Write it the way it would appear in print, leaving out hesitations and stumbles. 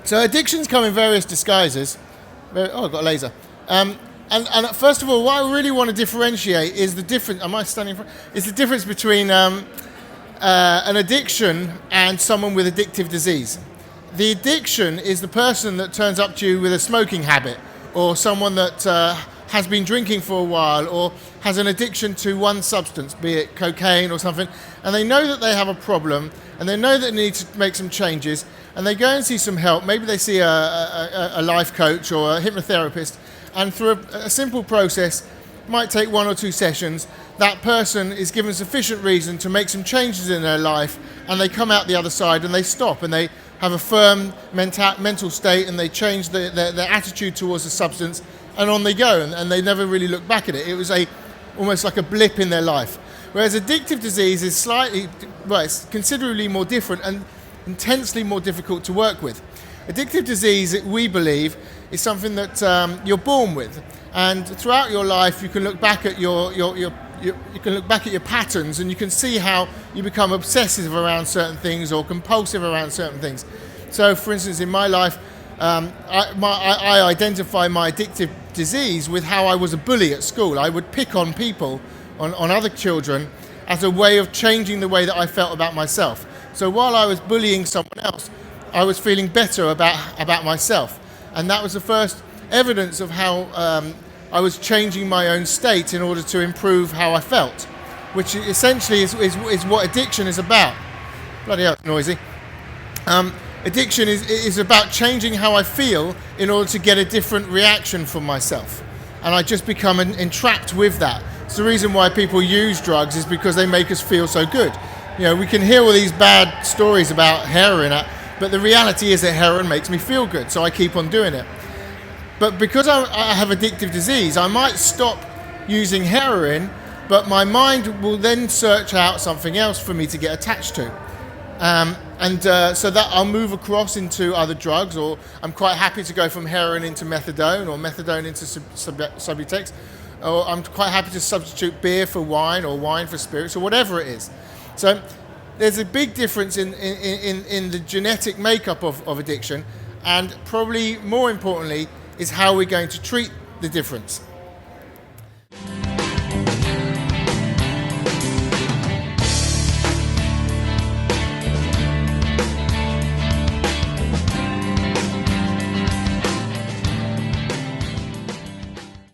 So addictions come in various disguises. Oh, I've got a laser. And first of all, what I really want to differentiate is the difference. Am I standing in front? Is the difference between an addiction and someone with addictive disease. The addiction is the person that turns up to you with a smoking habit, or someone that has been drinking for a while, or has an addiction to one substance, be it cocaine or something, and they know that they have a problem, and they know that they need to make some changes, and they go and see some help. Maybe they see a life coach or a hypnotherapist, and through a simple process, might take 1 or 2 sessions, that person is given sufficient reason to make some changes in their life, and they come out the other side and they stop and they have a firm mental state, and they change their attitude towards the substance, and on they go, and they never really look back at it. It was almost like a blip in their life. Whereas addictive disease is it's considerably more different and intensely more difficult to work with. Addictive disease, we believe, is something that you're born with, and throughout your life you can look back at you can look back at your patterns, and you can see how you become obsessive around certain things or compulsive around certain things. So, for instance, in my life, I identify my addictive disease with how I was a bully at school. I would pick on people, on other children, as a way of changing the way that I felt about myself. So while I was bullying someone else, I was feeling better about myself. And that was the first evidence of how I was changing my own state in order to improve how I felt, which essentially is what addiction is about. Bloody hell, it's noisy. Addiction is about changing how I feel in order to get a different reaction from myself. And I just become entrapped with that. It's the reason why people use drugs, is because they make us feel so good. You know, we can hear all these bad stories about heroin, but the reality is that heroin makes me feel good, so I keep on doing it. But because I have addictive disease, I might stop using heroin, but my mind will then search out something else for me to get attached to. So that I'll move across into other drugs, or I'm quite happy to go from heroin into methadone, or methadone into Subutex, or I'm quite happy to substitute beer for wine, or wine for spirits, or whatever it is. So there's a big difference in the genetic makeup of addiction, and probably more importantly is how we're going to treat the difference.